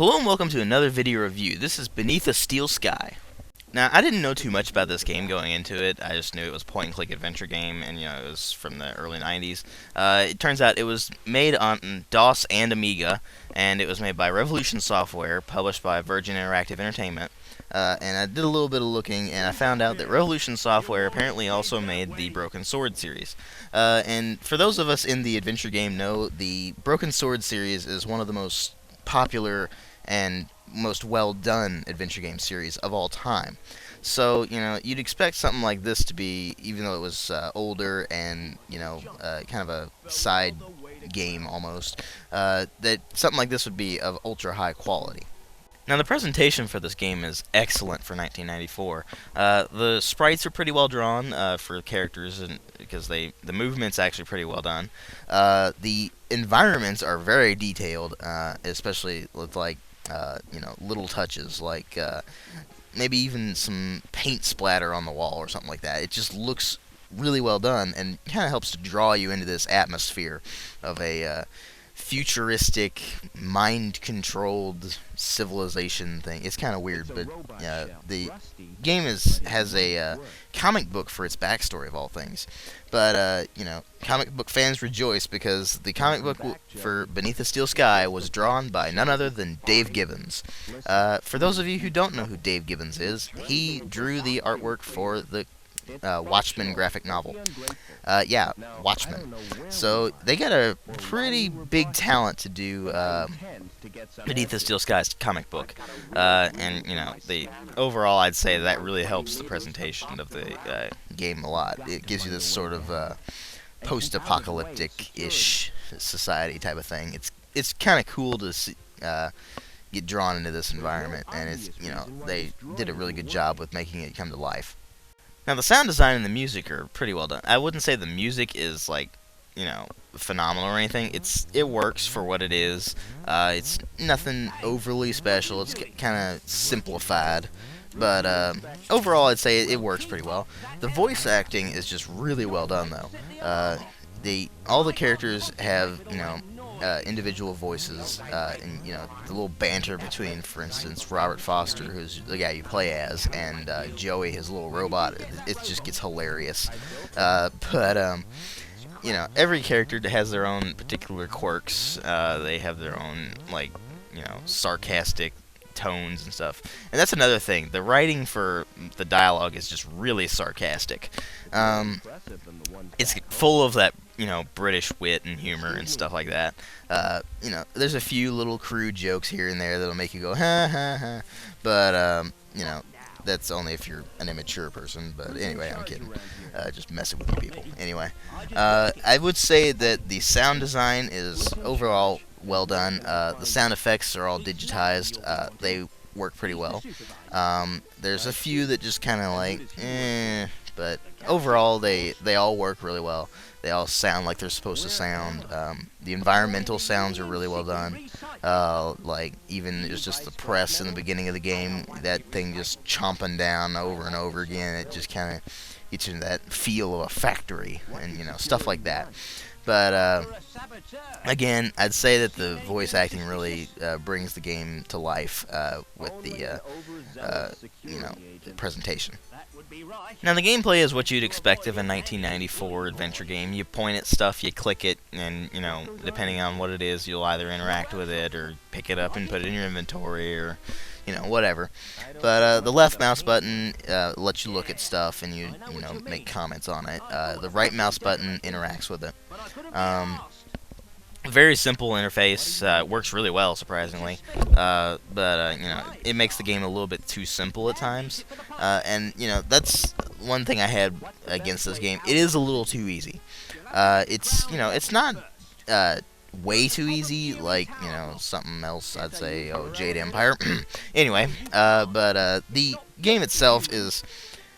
Hello and welcome to another video review. This is Beneath a Steel Sky. Now, I didn't know too much about this game going into it. I just knew it was a point-and-click adventure game, and it was from the early 90s. It turns out it was made on DOS and Amiga, and it was made by Revolution Software, published by Virgin Interactive Entertainment. And I did a little bit of looking, and I found out that Revolution Software apparently also made the Broken Sword series. And for those of us in the adventure game know, the Broken Sword series is one of the most popular and most well-done adventure game series of all time. So, you'd expect something like this to be, even though it was older and, kind of a side game almost, that something like this would be of ultra-high quality. Now, the presentation for this game is excellent for 1994. The sprites are pretty well drawn for characters, and because the movement's actually pretty well done. The environments are very detailed, especially with little touches like maybe even some paint splatter on the wall or something like that. It just looks really well done and kind of helps to draw you into this atmosphere of a futuristic, mind-controlled civilization thing. It's kind of weird, but the game has a comic book for its backstory of all things. But comic book fans rejoice because the comic book for Beneath the Steel Sky was drawn by none other than Dave Gibbons. For those of you who don't know who Dave Gibbons is, he drew the artwork for the Watchmen graphic novel. Watchmen. So they got a pretty big talent to do Beneath the Steel Sky's comic book, and overall I'd say that really helps the presentation of the game a lot. It gives you this sort of post-apocalyptic-ish society type of thing. It's kind of cool to see, get drawn into this environment, and they did a really good job with making it come to life. Now, the sound design and the music are pretty well done. I wouldn't say the music is, phenomenal or anything. It works for what it is. It's nothing overly special. It's kind of simplified. But overall, I'd say it works pretty well. The voice acting is just really well done, though. All the characters have, individual voices, and the little banter between, for instance, Robert Foster, who's the guy you play as, and Joey, his little robot. It just gets hilarious. Every character has their own particular quirks. They have their own sarcastic tones and stuff. And that's another thing. The writing for the dialogue is just really sarcastic. It's full of that British wit and humor and stuff like that. There's a few little crude jokes here and there that'll make you go ha ha ha, but that's only if you're an immature person. But anyway, I'm kidding. Just messing with you people. Anyway, I would say that the sound design is overall well done. The sound effects are all digitized. They work pretty well. There's a few that just kind of but overall they all work really well. They all sound like they're supposed to sound. The environmental sounds are really well done. Even it's just the press in the beginning of the game, that thing just chomping down over and over again. It just kind of gets you that feel of a factory and stuff like that. But again, I'd say that the voice acting really brings the game to life with the presentation. Now, the gameplay is what you'd expect of a 1994 adventure game. You point at stuff, you click it, and, depending on what it is, you'll either interact with it or pick it up and put it in your inventory or, whatever. But the left mouse button lets you look at stuff and you make comments on it. The right mouse button interacts with it. Very simple interface. Works really well, surprisingly. But it makes the game a little bit too simple at times. And that's one thing I had against this game. It is a little too easy. It's not way too easy, like something else. I'd say, Jade Empire. Anyway, but the game itself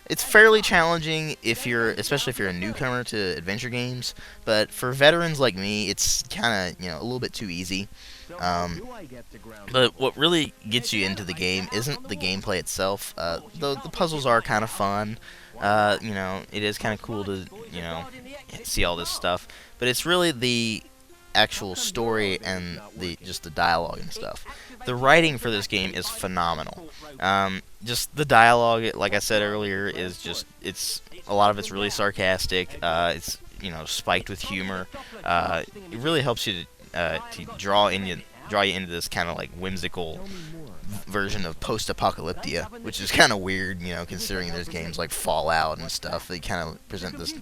it's fairly challenging especially if you're a newcomer to adventure games. But for veterans like me, it's kind of a little bit too easy. But what really gets you into the game isn't the gameplay itself. Though the puzzles are kind of fun. It is kind of cool to see all this stuff. But it's really the actual story and just the dialogue and stuff. The writing for this game is phenomenal. Just the dialogue, like I said earlier, is just it's a lot of it's really sarcastic. It's spiked with humor. It really helps you to draw you into this kind of like whimsical version of post-apocalyptia, which is kind of weird, considering there's games like Fallout and stuff. They kind of present this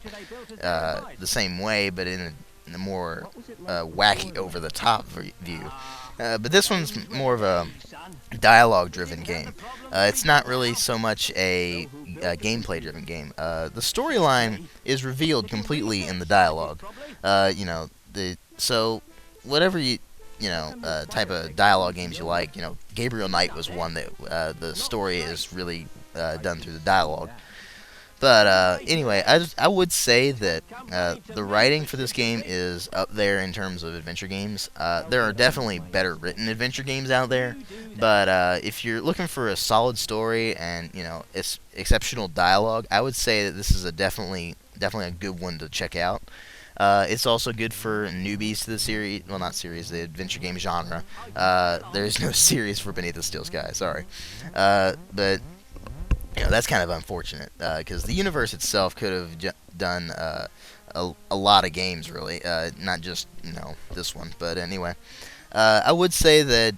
the same way, but in a more wacky, over-the-top view. But this one's more of a dialogue-driven game. It's not really so much a gameplay-driven game. The storyline is revealed completely in the dialogue. So whatever type of dialogue games you like. Gabriel Knight was one that the story is really done through the dialogue. But anyway, I would say that the writing for this game is up there in terms of adventure games. There are definitely better written adventure games out there, but if you're looking for a solid story and exceptional dialogue, I would say that this is definitely a good one to check out. It's also good for newbies to the series. Well, not series, the adventure game genre. There's no series for Beneath the Steel Sky, sorry. But that's kind of unfortunate, because the universe itself could have done a lot of games, really. Not just, this one. But anyway, I would say that,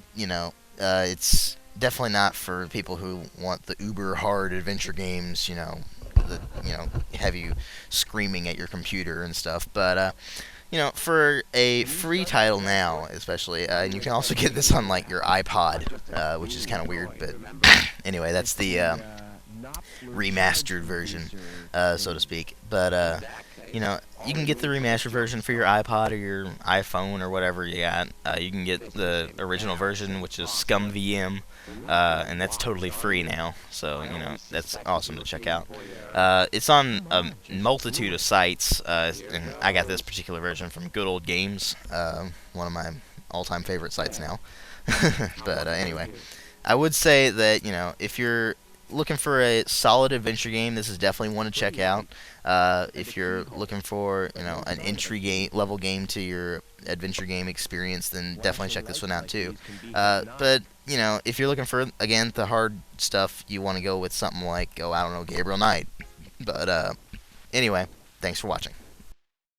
it's definitely not for people who want the uber hard adventure games, that have you screaming at your computer and stuff. But for a free title now, especially, and you can also get this on like your iPod, which is kind of weird. But anyway, that's the remastered version, so to speak. But you can get the remastered version for your iPod or your iPhone or whatever you got. You can get the original version, which is ScumVM, and that's totally free now. So that's awesome to check out. It's on a multitude of sites, and I got this particular version from Good Old Games, one of my all-time favorite sites now. But anyway, I would say that if you're looking for a solid adventure game, this is definitely one to check out. If you're looking for an entry level game to your adventure game experience, then definitely check this one out too. But if you're looking for, again, the hard stuff, you want to go with something like, I don't know, Gabriel Knight. But anyway, thanks for watching.